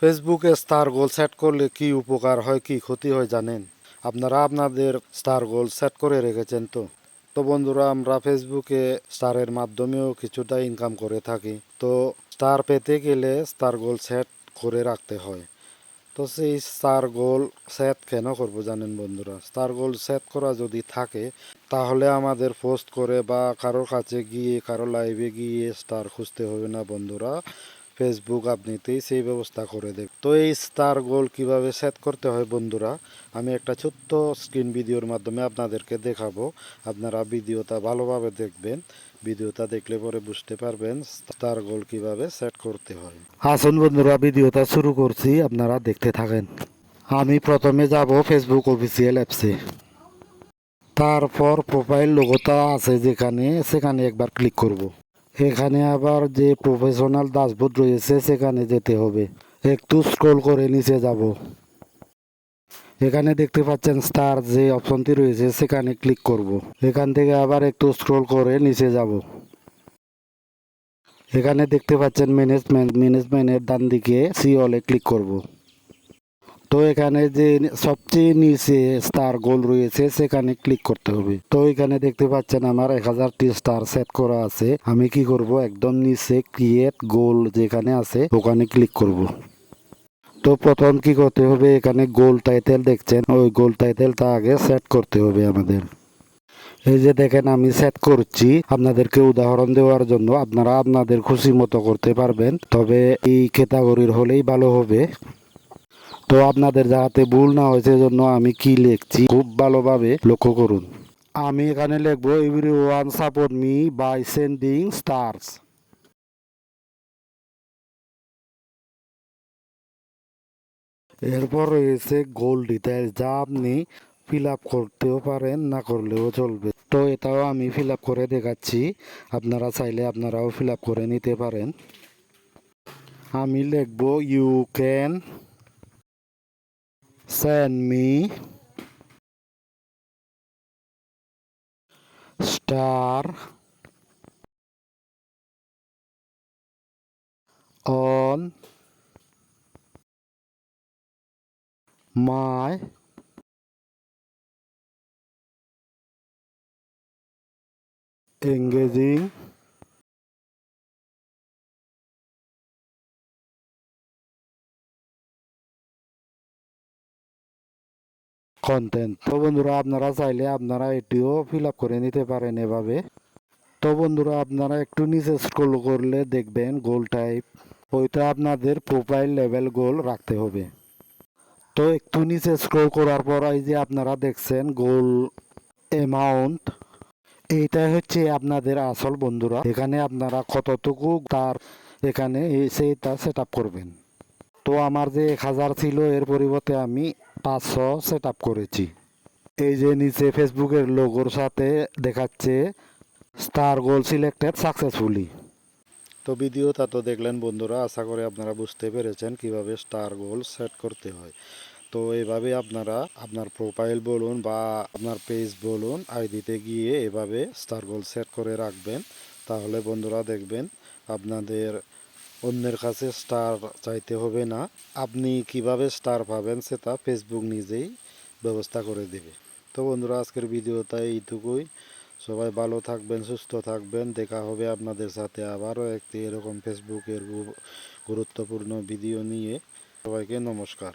ফেসবুকে star goal set করলে কি উপকার হয় কি ক্ষতি হয় জানেন? আপনারা আপনাদের স্টার গোল সেট করে রেখেছেন তো? তো বন্ধুরা, আমরা ফেসবুকে স্টারের মাধ্যমেও কিছুটা ইনকাম করে থাকি। তো স্টার পেতে গেলে স্টার গোল সেট করে রাখতে হয়। তো সেই স্টার গোল সেট কেন করবো জানেন বন্ধুরা? স্টার গোল সেট করা যদি থাকে তাহলে আমাদের পোস্ট করে বা কারোর কাছে গিয়ে কারো লাইভে গিয়ে স্টার খুঁজতে হবে না বন্ধুরা। ফেসবুক আপনিতেই সেই ব্যবস্থা করে দেবে। তো এই স্টার গোল কিভাবে সেট করতে হয় বন্ধুরা, আমি একটা ছোট্ট স্ক্রিন ভিডিওর মাধ্যমে আপনাদেরকে দেখাবো। আপনারা ভিডিওটা ভালোভাবে দেখবেন। ভিডিওটা দেখলে পরে বুঝতে পারবেন স্টার গোল কিভাবে সেট করতে হয়। আসুন বন্ধুরা, ভিডিওটা শুরু করছি, আপনারা দেখতে থাকেন। আমি প্রথমে যাব ফেসবুক অফিসিয়াল অ্যাপসে। তারপর প্রোফাইল লোগোটা আছে সেখানে একবার ক্লিক করব। এখানে আবার যে প্রফেশনাল ড্যাশবোর্ড রয়েছে সেখানে যেতে হবে। একটু স্ক্রল করে নিচে যাব। এখানে দেখতে পাচ্ছেন স্টার যে অপশনটি রয়েছে সেখানে ক্লিক করব। এখান থেকে আবার একটু স্ক্রল করে নিচে যাব। এখানে দেখতে পাচ্ছেন ম্যানেজমেন্টের ডান দিকে সি অলে ক্লিক করব। তো এখানে যে সবচেয়ে নিচে স্টার গোল রয়েছে সেখানে ক্লিক করতে হবে। তো এখানে দেখতে পাচ্ছেন আমার 1000টি স্টার সেট করা আছে। আমি কি করব, একদম নিচে ক্রিয়েট গোল যেখানে আছে ওখানে ক্লিক করব। তো প্রথম কি করতে হবে, এখানে গোল টাইটেল দেখছেন, ওই গোল টাইটেলটা আগে সেট করতে হবে আমাদের। এই যে দেখেন আমি সেট করছি আপনাদেরকে উদাহরণ দেওয়ার জন্য। আপনারা আপনাদের খুশি মতো করতে পারবেন, তবে এই ক্যাটাগরির হলেই ভালো হবে। তো আপনাদের যাতে ভুল না হয় সেজন্য আমি কি লিখছি খুব ভালোভাবে লক্ষ্য করুন। আমি এখানে লিখবো everyone support me by sending stars. এরপর রয়েছে গোল ডিটেলস, যা আপনি ফিল আপ করতেও পারেন, না করলেও চলবে। তো এটাও আমি ফিল আপ করে দেখাচ্ছি, আপনারা চাইলে আপনারাও ফিল আপ করে নিতে পারেন। আমি লিখবো you can send me star on my engaging content. তো বন্ধুরা, আপনারা চাইলে আপনারা এটিও ফিল আপ করে নিতে পারেন এভাবে। তো বন্ধুরা, আপনারা একটু নিচে স্ক্রল করলে দেখবেন গোল টাইপ, ওইটা আপনাদের প্রোফাইল লেভেল গোল রাখতে হবে। তো একটু নিচে স্ক্রল করার পর এই যে আপনারা দেখছেন গোল অ্যামাউন্ট, এইটাই হচ্ছে আপনাদের আসল বন্ধুরা। এখানে আপনারা কতটুকু তার এখানে সেইটা সেট আপ করবেন। তো আমার যে 1000 ছিল এর পরিবর্তে আমি 500 সেট আপ করেছি। এই যে নিচে ফেসবুকের লোগোর সাথে দেখাচ্ছে স্টার গোল সিলেক্টেড সাকসেসফুলি। তো ভিডিওটা তো দেখলেন বন্ধুরা, আশা করি আপনারা বুঝতে পেরেছেন কিভাবে স্টার গোল সেট করতে হয়। তো এইভাবে আপনারা আপনার প্রোফাইল বলুন বা আপনার পেজ বলুন আইডিতে গিয়ে এভাবে স্টার গোল সেট করে রাখবেন। তাহলে বন্ধুরা দেখবেন আপনাদের অন্যের কাছে স্টার চাইতে হবে না। আপনি কিভাবে স্টার পাবেন সেটা ফেসবুক নিজেই ব্যবস্থা করে দেবে। তো বন্ধুরা, আজকের ভিডিওটা এইটুকুই। সবাই ভালো থাকবেন, সুস্থ থাকবেন। দেখা হবে আপনাদের সাথে আবারও একটি এরকম ফেসবুকের গুরুত্বপূর্ণ ভিডিও নিয়ে। সবাইকে নমস্কার।